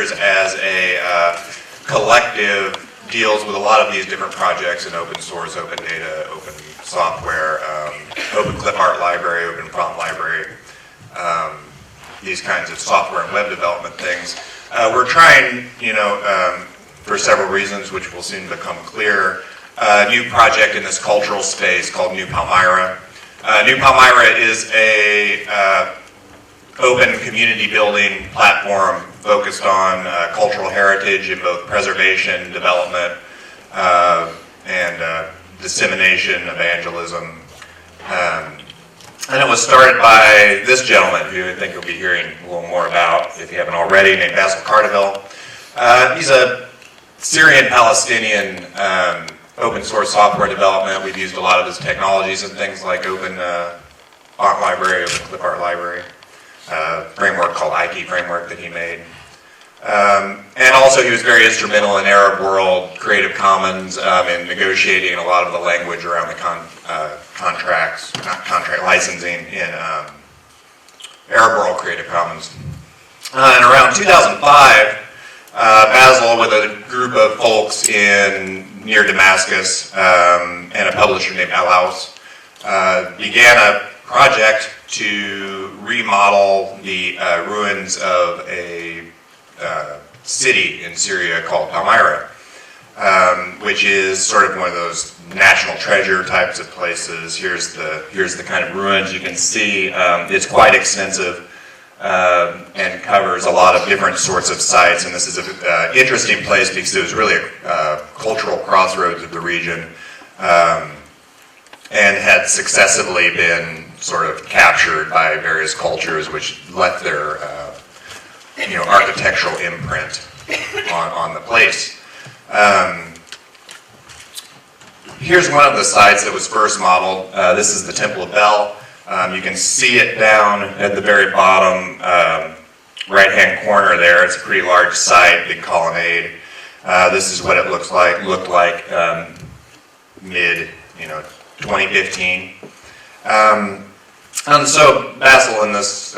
Publishers as a collective deals with a lot of these different projects in open source, open data, open software, open clip art library, open prompt library, these kinds of software and web development things. We're trying, for several reasons, which will soon become clear, a new project in this cultural space called New Palmyra. New Palmyra is a open community building platform focused on cultural heritage in both preservation, development, and dissemination, evangelism. And it was started by this gentleman, who I think you'll be hearing a little more about if you haven't already, named Basil Cardaville. He's a Syrian-Palestinian open source software development. We've used a lot of his technologies and things like open font library, open clip art library, framework called Ike framework that he made. And also he was very instrumental in Arab World Creative Commons in negotiating a lot of the language around the contract licensing in Arab World Creative Commons. And around 2005, Basil, with a group of folks near Damascus and a publisher named Alaus, began a project to remodel the ruins of a city in Syria called Palmyra, which is sort of one of those national treasure types of places. Here's the kind of ruins you can see. It's quite extensive and covers a lot of different sorts of sites. And this is an interesting place because it was really a cultural crossroads of the region, and had successively been sort of captured by various cultures, which left their architectural imprint on the place. Here's one of the sites that was first modeled. This is the Temple of Bel. You can see it down at the very bottom right-hand corner there. It's a pretty large site, big colonnade. This is what it looked like mid 2015. And so Basil and this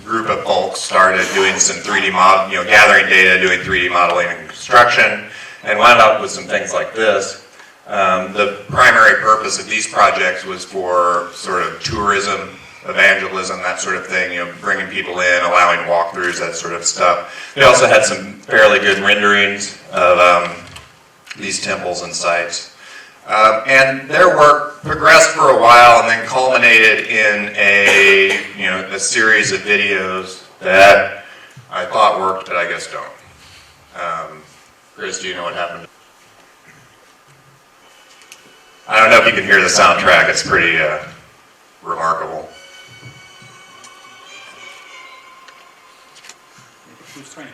group of folks started doing some 3D model, gathering data, doing 3D modeling and construction, and wound up with some things like this. The primary purpose of these projects was for sort of tourism, evangelism, that sort of thing, bringing people in, allowing walkthroughs, that sort of stuff. We also had some fairly good renderings of these temples and sites. And their work progressed for a while and then culminated in a series of videos that I thought worked, but I guess don't. Chris, do you know what happened? I don't know if you can hear the soundtrack. It's pretty remarkable. Who's training?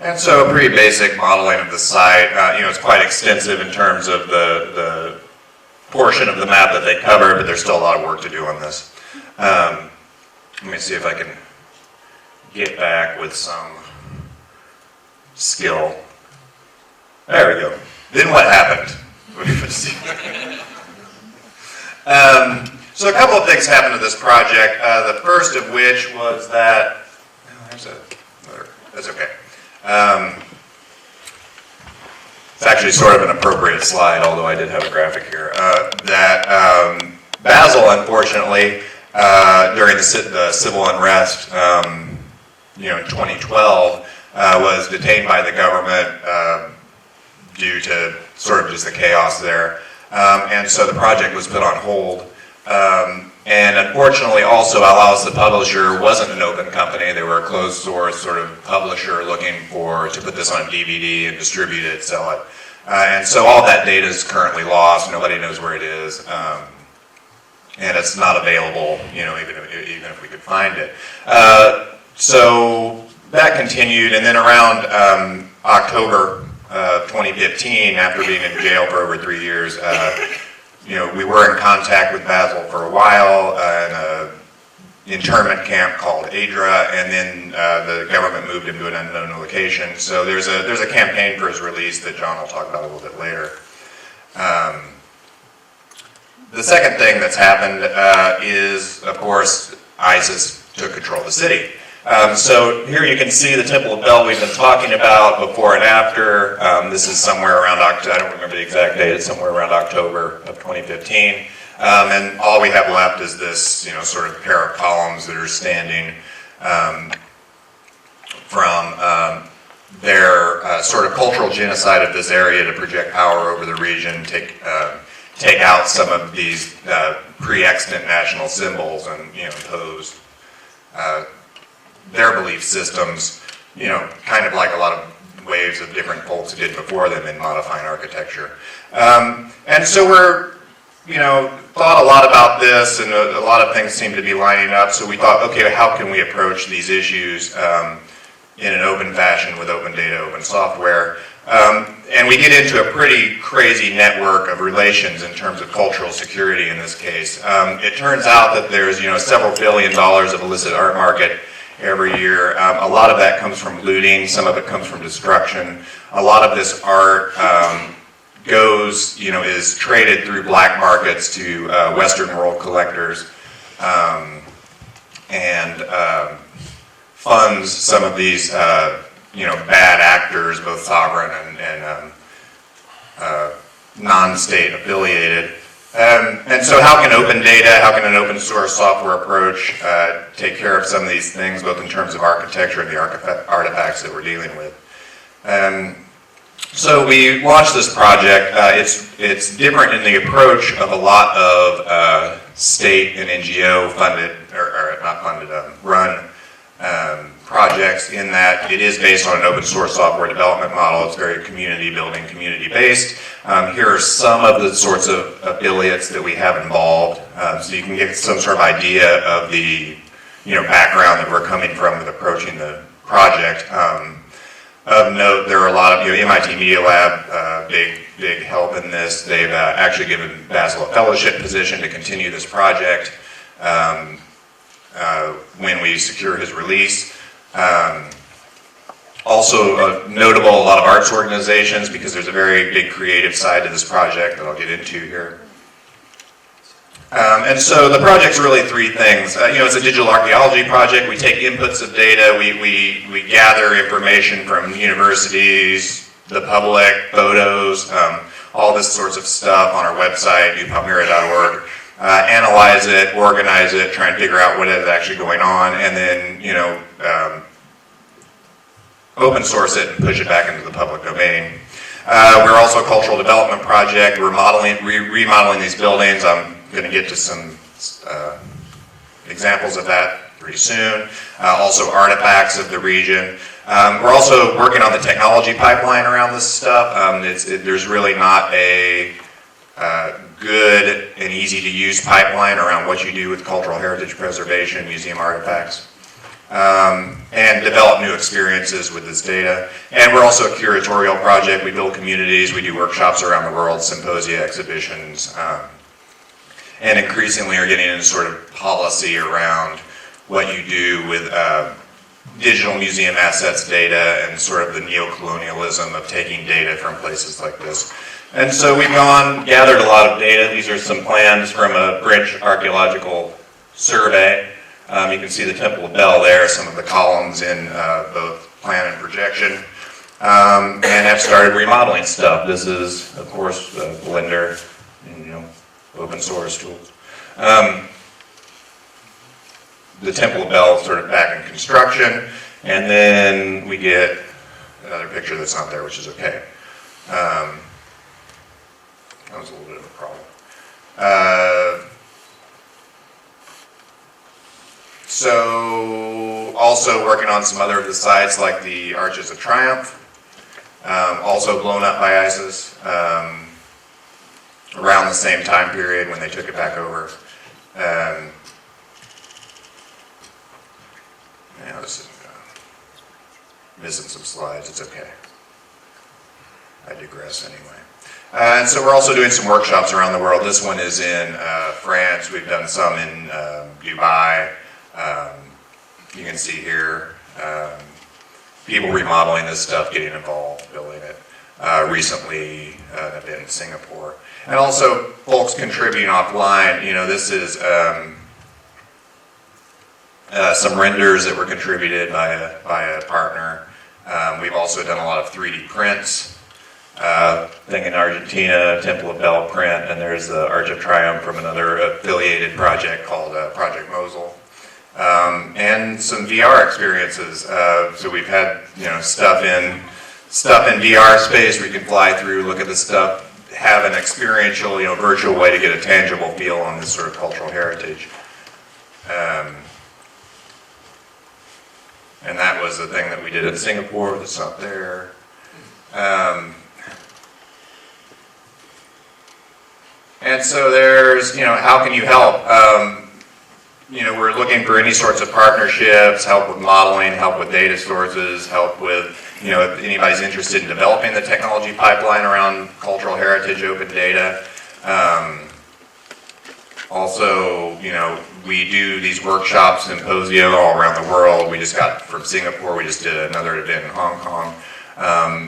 And so a pretty basic modeling of the site. It's quite extensive in terms of the portion of the map that they cover, but there's still a lot of work to do on this. Let me see if I can get back with some skill. There we go. Then what happened? So a couple of things happened to this project. The first of which was that, that's okay. It's actually sort of an appropriate slide, although I did have a graphic here. Basil, unfortunately, during the civil unrest, in 2012, was detained by the government due to sort of just the chaos there, and so the project was put on hold. And unfortunately also Alaus, the publisher, wasn't an open company. They were a closed source sort of publisher looking to put this on DVD and distribute it, sell it. And so all that data is currently lost. Nobody knows where it is. And it's not available, even if we could find it. So that continued, and then around October 2015, after being in jail for over 3 years, we were in contact with Basel for a while in a internment camp called Adra, and then the government moved him to an unknown location. So there's a campaign for his release that John will talk about a little bit later. The second thing that's happened is, of course, ISIS took control of the city. So here you can see the Temple of Bel we've been talking about before and after. This is somewhere around October, I don't remember the exact date, it's somewhere around October of 2015. And all we have left is this, sort of pair of columns that are standing from their sort of cultural genocide of this area to project power over the region, take out some of these pre-extant national symbols and impose their belief systems, kind of like a lot of waves of different folks did before them in modifying architecture. And so we're, thought a lot about this, and a lot of things seem to be lining up. So we thought, okay, how can we approach these issues in an open fashion with open data, open software? And we get into a pretty crazy network of relations in terms of cultural security in this case. It turns out that there's, several $1 billion of illicit art market every year. A lot of that comes from looting, some of it comes from destruction. A lot of this art goes, is traded through black markets to Western world collectors and funds some of these, bad actors, both sovereign and non-state affiliated. And so how can open data, how can an open source software approach take care of some of these things, both in terms of architecture and the artifacts that we're dealing with? So we launched this project. It's different in the approach of a lot of state and NGO funded, or not funded, run projects, in that it is based on an open source software development model. It's very community building, community based. Here are some of the sorts of affiliates that we have involved, so you can get some sort of idea of the background that we're coming from with approaching the project. Of note, there are a lot of, MIT Media Lab, big help in this. They've actually given Basel a fellowship position to continue this project when we secure his release. Also notable, a lot of arts organizations, because there's a very big creative side to this project that I'll get into here. And so the project's really three things. It's a digital archaeology project. We take inputs of data, we gather information from universities, the public, photos, all this sorts of stuff on our website, palmyra.org. Analyze it, organize it, try and figure out what is actually going on, and then open source it and push it back into the public domain. We're also a cultural development project. We're remodeling these buildings. I'm going to get to some examples of that pretty soon. Also artifacts of the region. We're also working on the technology pipeline around this stuff. There's really not a good and easy to use pipeline around what you do with cultural heritage preservation, museum artifacts, and develop new experiences with this data. And we're also a curatorial project. We build communities, we do workshops around the world, symposia, exhibitions, and increasingly are getting into sort of policy around what you do with digital museum assets data and sort of the neo-colonialism of taking data from places like this. And so we've gathered a lot of data. These are some plans from a French archaeological survey. You can see the Temple of Bel there, some of the columns in both plan and projection, and have started remodeling stuff. This is, of course, Blender, open source tools. The Temple of Bel sort of back in construction, and then we get another picture that's not there, which is okay. That was a little bit of a problem. So also working on some other of the sites like the Arches of Triumph, also blown up by ISIS around the same time period when they took it back over. This is missing some slides, it's okay. I digress anyway. And so we're also doing some workshops around the world. This one is in France. We've done some in Dubai. You can see here people remodeling this stuff, getting involved, building it. Recently, I've been in Singapore. And also folks contributing offline. This is some renders that were contributed by a partner. We've also done a lot of 3D prints. Thing in Argentina, Temple of Bell print, and there's the Arch of Triumph from another affiliated project called Project Mosul. And some VR experiences. So we've had stuff in VR space where you can fly through, look at the stuff, have an experiential, virtual way to get a tangible feel on this sort of cultural heritage. And that was the thing that we did in Singapore. That's not there. And so there's, how can you help? We're looking for any sorts of partnerships, help with modeling, help with data sources, help with, if anybody's interested in developing the technology pipeline around cultural heritage, open data. Also, we do these workshops, symposia all around the world. We just got from Singapore, we just did another event in Hong Kong.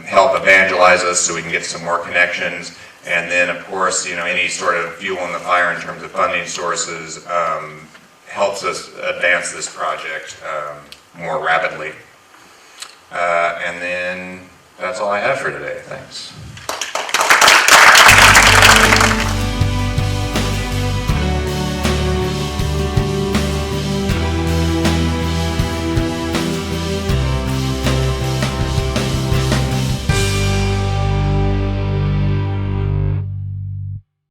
Help evangelize us so we can get some more connections. And then, of course, any sort of fuel in the fire in terms of funding sources helps us advance this project more rapidly. And then that's all I have for today. Thanks.